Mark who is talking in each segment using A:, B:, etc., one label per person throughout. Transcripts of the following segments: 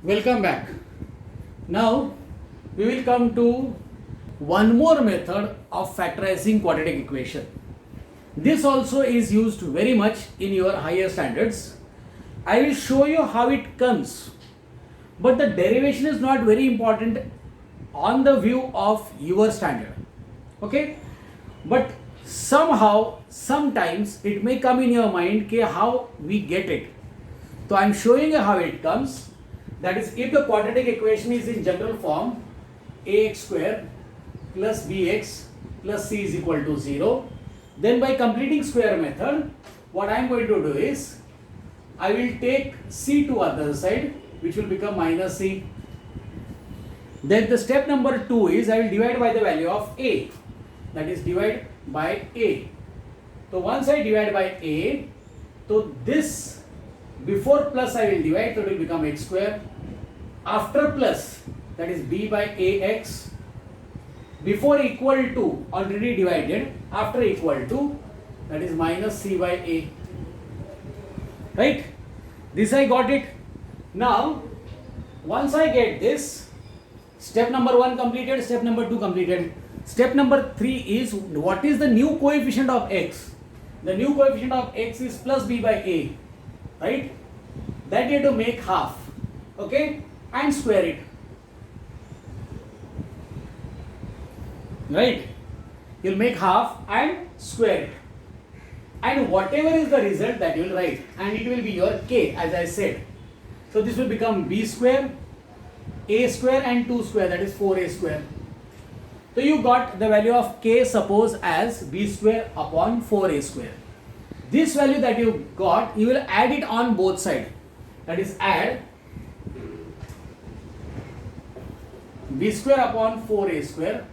A: Welcome back. Now we will come to one more method of factorizing quadratic equation. This also is used very much in your higher standards. I will show you how it comes, but the derivation is not very important on the view of your standard. Okay, but somehow sometimes it may come in your mind ke how we get it. So I am showing you how it comes. That is, if the quadratic equation is in general form ax square plus bx plus c is equal to 0, then by completing square method, what I am going to do is I will take c to other side, which will become minus c. Then the step number 2 is I will divide by the value of a, that is divide by a. So once I divide by a, so this before plus I will divide, so it will become x square. After plus, that is b by ax. Before equal to, already divided. After equal to, that is minus c by a. Right? This I got it. Now, once I get this, step number 1 completed, step number 2 completed. Step number 3 is, what is the new coefficient of x? The new coefficient of x is plus b by a. Right? That you have to make half. Okay? And square it. Right? You'll make half and square it. And whatever is the result, that you will write. And it will be your k, as I said. So this will become b square, a square and 2 square, that is 4a square. So you got the value of k, suppose, as b square upon 4a square. This value that you got, you will add it on both sides. That is, add b square upon 4a square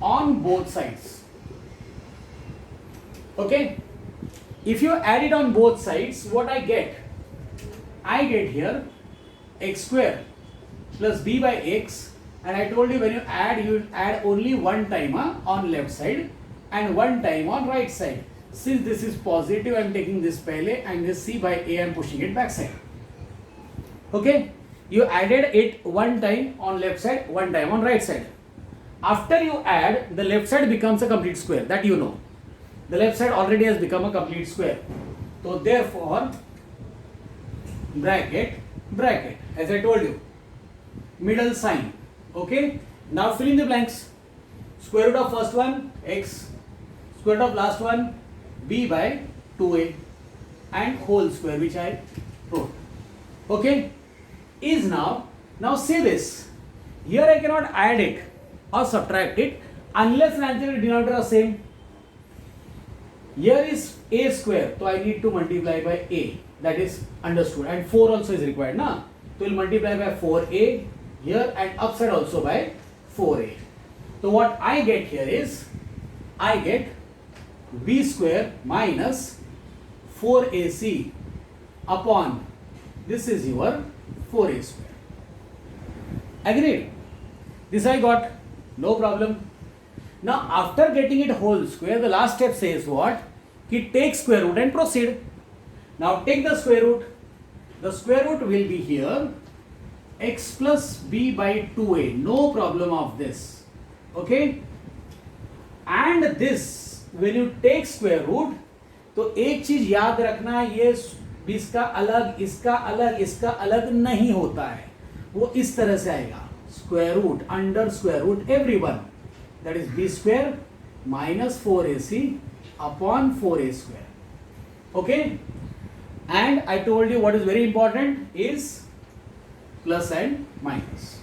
A: on both sides. Okay? If you add it on both sides, what I get? I get here x square plus b by x, and I told you when you will add only one time on left side and one time on right side. Since this is positive, I am taking this pehle, and this c by a I am pushing it back side. Okay? You added it one time on left side, one time on right side. After you add, the left side becomes a complete square, that you know. The left side already has become a complete square. So therefore, bracket, bracket, as I told you, middle sign. Okay? Now fill in the blanks. Square root of first one, x. Square root of last one, b by 2a. And whole square, which I wrote. Okay? Is now say this. Here I cannot add it or subtract it unless and until the denominator are same. Here is a square, so I need to multiply by a. That is understood. And 4 also is required, na? So we'll multiply by 4a here and upside also by 4a. So what I get here is, I get b square minus 4ac upon, this is your 4a square. Agreed? This I got. No problem. Now after getting it whole square, the last step says what? Ki take square root and proceed. Now take the square root. The square root will be here x plus b by 2a. No problem of this. Okay? And this, when you take square root, तो एक चीज याद रखना, ये इसका अलग, इसका अलग, इसका अलग नहीं होता है. वो इस तरह से आएगा. Square root, under square root, everyone. That is b square minus 4ac upon 4a square. Okay? And I told you what is very important is plus and minus.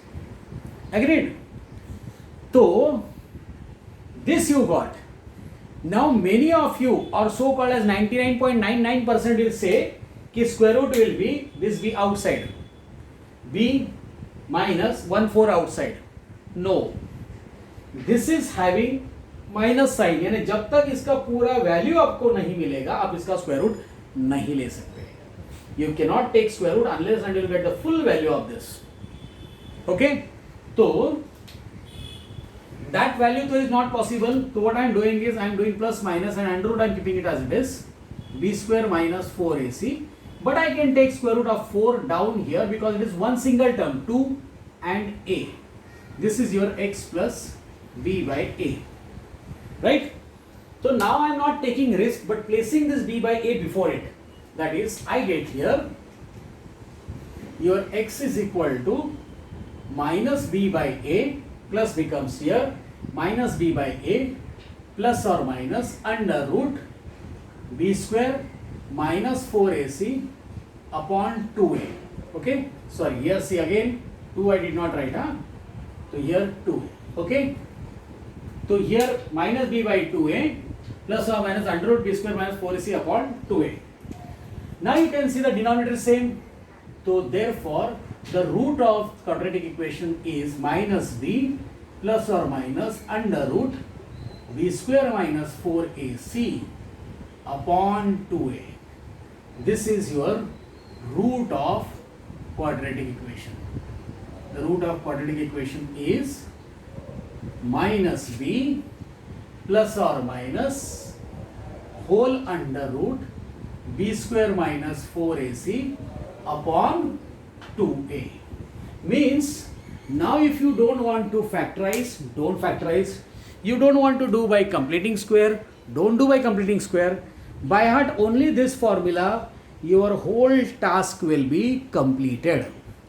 A: Agreed? So, this you got. Now many of you, or so called as 99.99% will say कि square root will be this be outside, b minus 1/4 outside. No, this is having minus sign, यानी जब तक इसका पूरा value आपको नहीं मिलेगा, आप इसका स्क्वायर रूट नहीं ले सकते. You cannot take square root unless until you get the full value of this. Okay? So that value though is not possible. So what I am doing is I am doing plus minus and under root I am keeping it as it is. B square minus 4ac But I can take square root of 4 down here because it is one single term, 2 and a. This is your x plus b by a. Right? So now I am not taking risk but placing this b by a before it. That is, I get here your x is equal to minus b by a plus becomes here minus b by a plus or minus under root b square minus 4ac upon 2a. Okay? Sorry, here see again 2 I did not write. So here 2a. Okay? So here minus b by 2a plus or minus under root b square minus 4ac upon 2a. Now you can see the denominator is same. So therefore the root of quadratic equation is minus b plus or minus under root b square minus 4ac upon 2a. This is your root of quadratic equation. The root of quadratic equation is minus b plus or minus whole under root b square minus 4ac upon 2a. Means now if you don't want to factorize, don't factorize. You don't want to do by completing square, don't do by completing square. By heart only this formula, your whole task will be completed.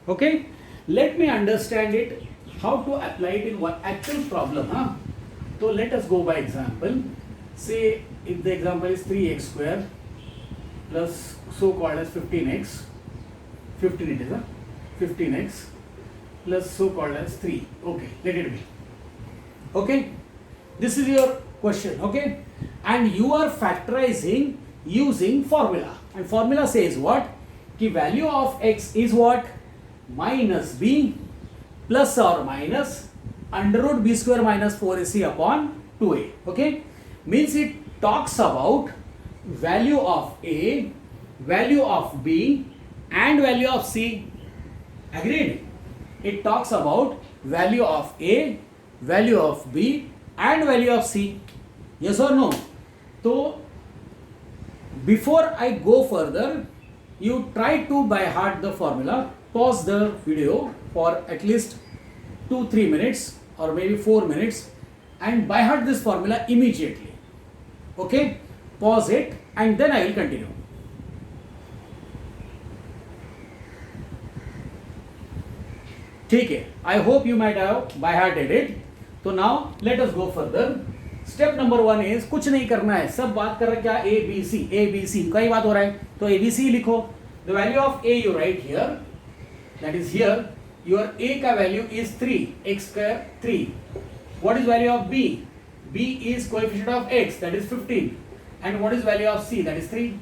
A: Okay? Let me understand it, how to apply it in one actual problem. So let us go by example. Say if the example is 3x square plus so called as 15x, 15 it is 15x plus so called as 3. Okay, let it be. Okay, this is your question. Okay, and you are factorizing using formula, and formula says what? The value of x is what? Minus b plus or minus under root b square minus 4ac upon 2a. Okay, means it talks about value of a, value of b and value of c. Agreed? It talks about value of a, value of b and value of c. Yes or no? So before I go further, you try to by heart the formula. Pause the video for at least 2-3 minutes or maybe 4 minutes and by heart this formula immediately. Okay? Pause it and then I will continue. Okay, I hope you might have by hearted it. So now let us go further. Step number 1 is कुछ नहीं करना है, सब बात कर रहे क्या A B C कई बात हो रहा है तो ABC लिखो. The value of A you write here, that is here your A का value is 3, x square 3. What is value of B? B is coefficient of x, that is 15, and what is value of C? That is 3.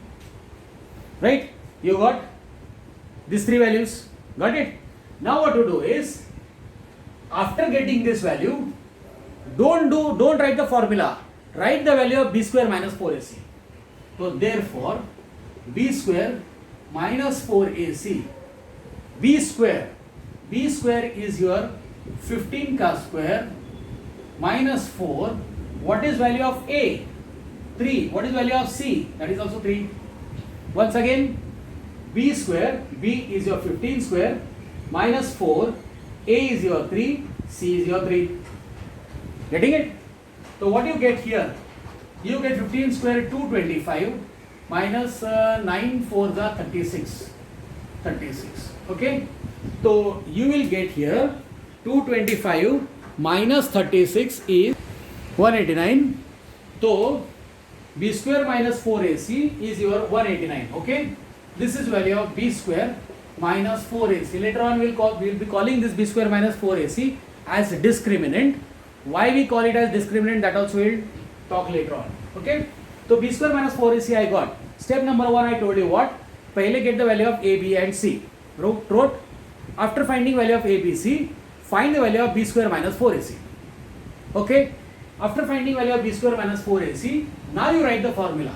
A: Right? You got these 3 values. Got it? Now what to do is, after getting this value, don't write the formula. Write the value of b square minus 4ac. So therefore, b square minus 4ac. b square is your 15 ka square minus 4. What is value of a? 3. What is value of c? That is also 3. Once again, b square, b is your 15 square minus 4, a is your 3, c is your 3. Getting it? So what you get here? You get 15 square 225 minus 9 4s are 36. Okay? So you will get here 225 minus 36 is 189. So b square minus 4ac is your 189. Okay? This is value of b square minus 4ac. Later on we will be calling this b square minus 4ac as discriminant. Why we call it as discriminant, that also we will talk later on. Okay? So b square minus 4ac I got. Step number 1 I told you what? Pehle get the value of a, b and c. Wrote. After finding value of a, b, c, find the value of b square minus 4ac. Okay? After finding value of b square minus 4ac, now you write the formula.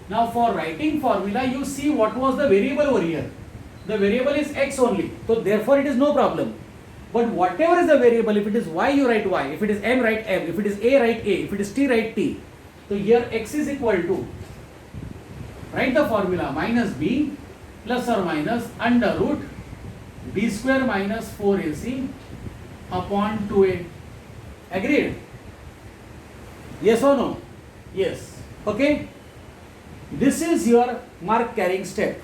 A: Now for writing formula, you see what was the variable over here. The variable is x only. So therefore it is no problem. But whatever is the variable, if it is y, you write y. If it is m, write m. If it is a, write a. If it is t, write t. So here x is equal to, write the formula, minus b plus or minus under root b square minus 4ac upon 2a. Agreed? Yes or no? Yes. Okay. This is your mark carrying step.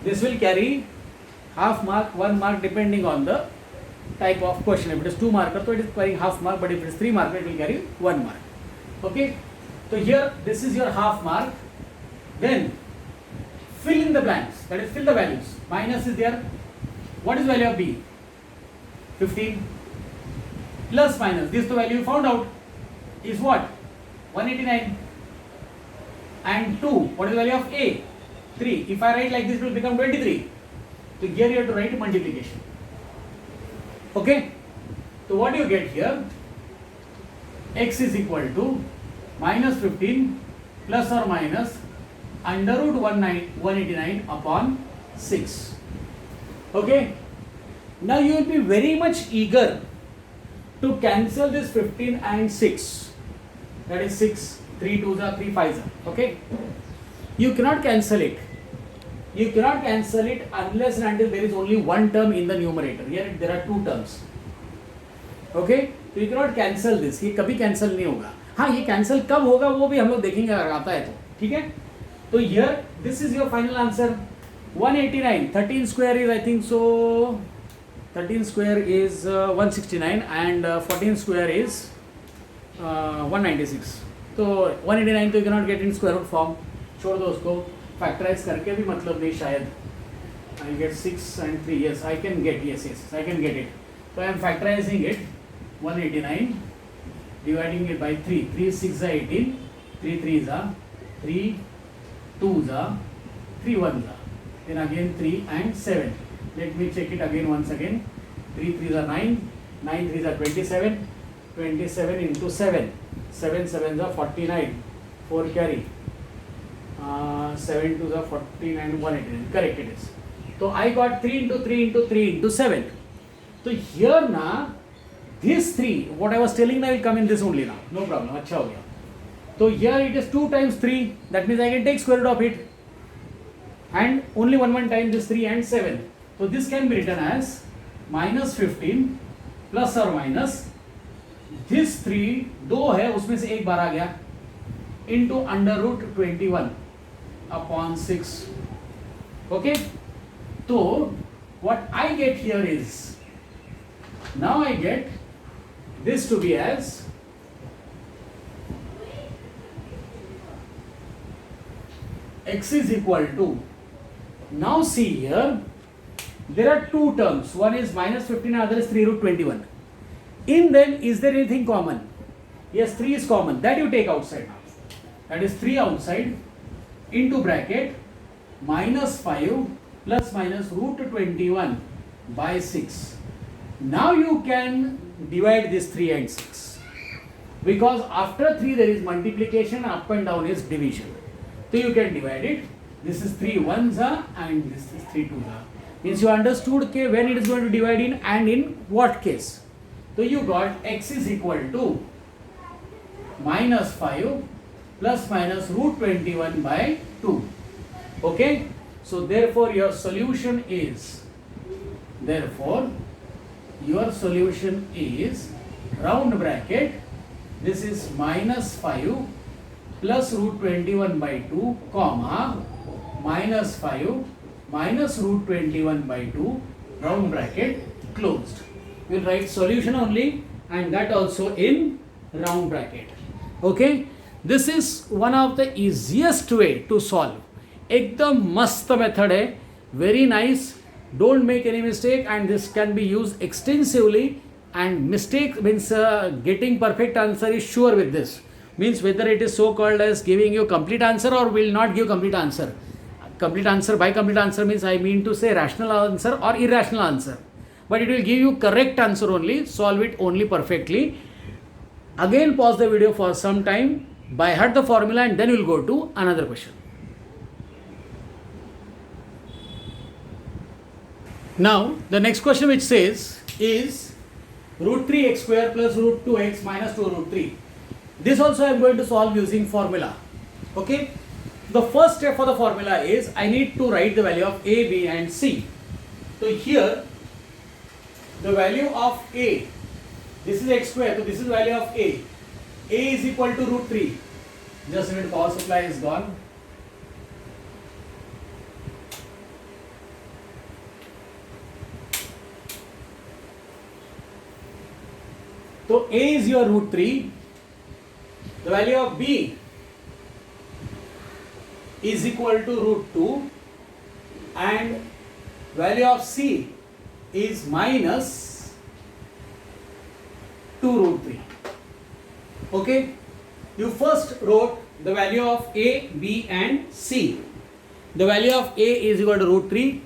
A: This will carry half mark, 1 mark depending on the type of question. If it is 2 marker, so it is carrying half mark, but if it is 3 marker, it will carry 1 mark. Okay. So here, this is your half mark. Then fill in the blanks, that is fill the values. Minus is there. What is value of b? 15. Plus minus, this the value you found out is what? 189. And 2, what is the value of a? 3. If I write like this, it will become 23. So here you have to write multiplication. Okay. So what do you get here? X is equal to minus 15 plus or minus under root 189 upon 6. Okay. Now you will be very much eager to cancel this 15 and 6. That is 6, 3 2s are 3 5s are. Okay. You cannot cancel it. You cannot cancel it unless and until there is only one term in the numerator. Here there are 2 terms. Okay. So you cannot cancel this. ये कभी cancel नहीं होगा. हाँ, ये cancel कब होगा वो भी हम लोग देखेंगे अगर आता है तो. ठीक है. तो here this is your final answer. 189. 13 square is I think so. 13 square is 169 and 14 square is 196. तो 189 तो you cannot get in square root form. छोड़ दो उसको. Factorize करके भी मतलब नहीं शायद. I get 6 and 3. Yes, I can get. Yes, I can get it. So I am factorizing it. 189 dividing it by 3. 3 6 are 18. 3 3s are 3 2s are 3 1s are. Then again 3 and 7. Let me check it again once again. 3 3s are 9. 9 3s are 27. 27 into 7. 7 7s are 49. 4 carry. 7 2s are 49. 189. Correct it is. So I got 3 into 3 into 3 into 7. So here now, this 3, what I was telling now will come in this only now. No problem. अच्छा हो गया. So here it is 2 times 3. That means I can take square root of it. And only one time this 3 and 7. So this can be written as minus 15 plus or minus this 3 दो है उसमें से एक बार आ गया into under root 21 upon 6. Okay. So what I get here is, now I get this to be as x is equal to, now see here, there are 2 terms, one is minus 15 and other is 3 root 21. In them, is there anything common? Yes, 3 is common, that you take outside now. That is 3 outside into bracket minus 5 plus minus root 21 by 6. Now you can divide this 3 and 6. Because after 3 there is multiplication, up and down is division. So you can divide it. This is 3 1s are and this is 3 2s are. Means you understood when it is going to divide in and in what case. So you got x is equal to minus 5 plus minus root 21 by 2. Okay. So therefore your solution is, round bracket, this is minus 5 plus root 21 by 2 comma minus 5 minus root 21 by 2 round bracket closed. We will write solution only and that also in round bracket. Okay. This is one of the easiest way to solve. एकदम मस्त method है, very nice. Don't make any mistake and this can be used extensively, and mistake means getting perfect answer is sure with this. Means whether it is so called as giving you complete answer or will not give complete answer. Complete answer, by complete answer means I mean to say rational answer or irrational answer. But it will give you correct answer only, solve it only perfectly. Again pause the video for some time, by heart the formula and then we will go to another question. Now the next question which says is root 3x square plus root 2x minus 2 root 3. This also I am going to solve using formula. Okay. The first step for the formula is I need to write the value of A, B and C. So here the value of A, this is x square, so this is the value of A. A is equal to root 3. Just a minute, power supply is gone. So A is your root 3. The value of B is equal to root 2 and value of C is minus 2 root 3. Okay, you first wrote the value of A, B and C. The value of A is equal to root 3,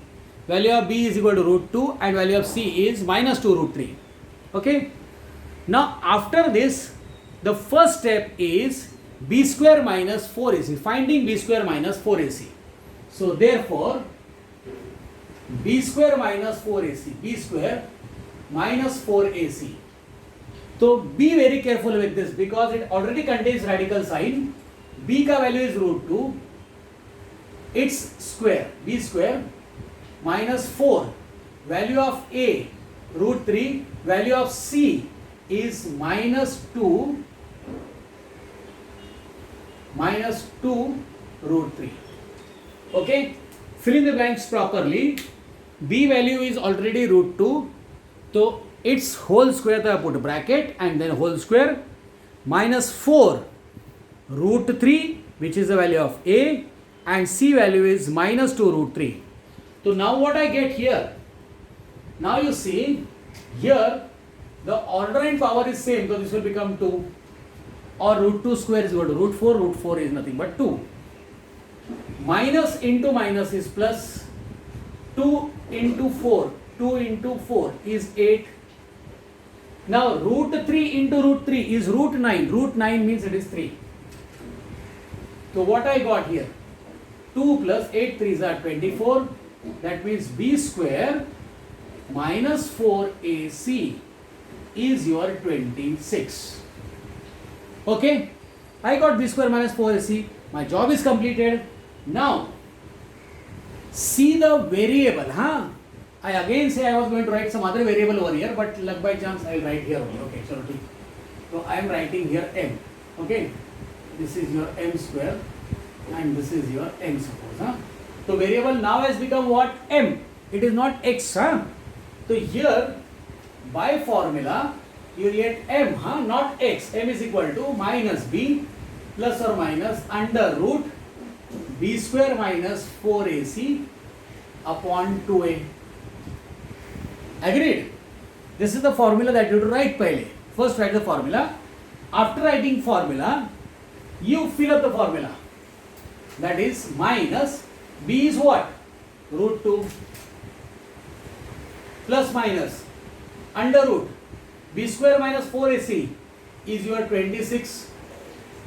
A: value of B is equal to root 2 and value of C is minus 2 root 3. Okay, now after this the first step is B square minus 4AC, finding B square minus 4AC. So therefore B square minus 4AC, B square minus 4AC. So be very careful with this because it already contains radical sign. B ka value is root 2, its square, B square minus 4, value of A root 3, value of C is minus 2 root 3. Okay, fill in the blanks properly. B value is already root 2, so its whole square I put bracket and then whole square minus 4 root 3 which is the value of A and C value is minus 2 root 3. So now what I get here? Now you see here the order and power is same, so this will become 2 or root 2 square is equal to root 4 is nothing but 2. Minus into minus is plus, 2 into 4 is 8. Now root 3 into root 3 is root 9. Root 9 means it is 3. So what I got here? 2 plus 8 3s are 24. That means B square minus 4AC is your 26. Okay, I got B square minus 4AC. My job is completed. Now see the variable. I again say I was going to write some other variable over here, but luck by chance I will write here only. Okay, so I am writing here M. Okay, this is your M square and this is your M suppose. So variable now has become what? M. It is not X. So here by formula you get M, not X. M is equal to minus B plus or minus under root B square minus 4AC upon 2A. Agreed? This is the formula that you have to write pehle. First write the formula. After writing formula, you fill up the formula. That is minus B is what? Root 2 plus minus under root B square minus 4AC is your 26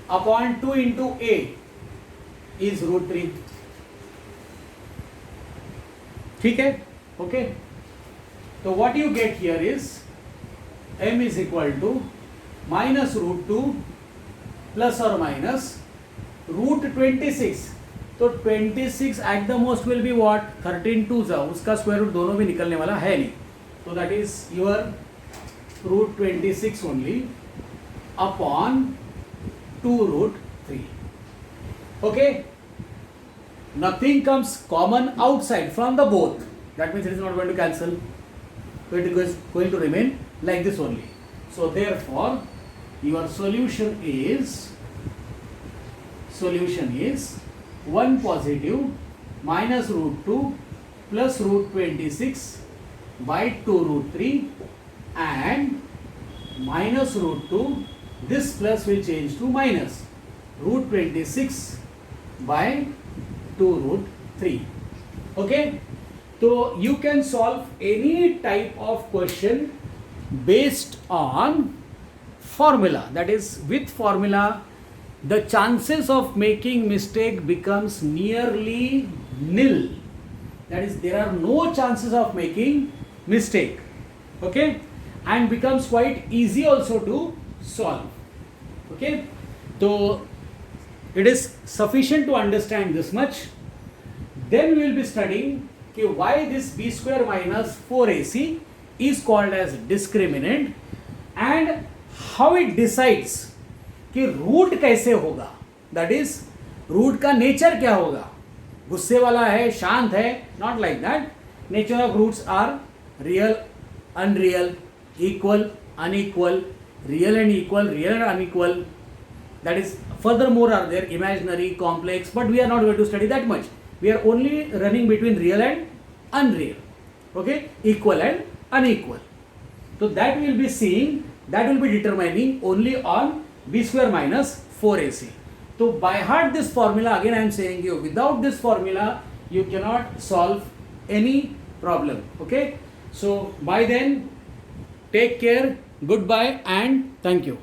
A: upon 2 into A is root 3. ठीक है? Okay. So what you get here is M is equal to minus root 2 plus or minus root 26. तो 26 at the most will be what? 13 2 जा उसका square root दोनों भी निकलने वाला है नहीं. So that is your root 26 only upon 2 root 3. Okay. Nothing comes common outside from the both. That means it is not going to cancel. So it is going to remain like this only. So therefore your solution is 1 positive minus root 2 plus root 26 by 2 root 3 and minus root 2, this plus will change to minus root 26 by 2 root 3. Okay, so you can solve any type of question based on formula. That is, with formula the chances of making mistake becomes nearly nil. That is, there are no chances of making mistake. Okay, and becomes quite easy also to solve. Okay, so it is sufficient to understand this much. Then we will be studying why this b square minus 4ac is called as discriminant and how it decides कि root कैसे होगा, that is root का nature क्या होगा, गुस्से वाला है, शांत है, not like that. Nature of roots are real, unreal, equal, unequal, real and equal, real and unequal. That is, furthermore are there imaginary, complex, but we are not going to study that much. We are only running between real and unreal, okay, equal and unequal. So that we will be seeing, that will be determining only on b square minus 4ac. So by heart this formula, again I am saying you, without this formula you cannot solve any problem, okay. So by then, take care, goodbye and thank you.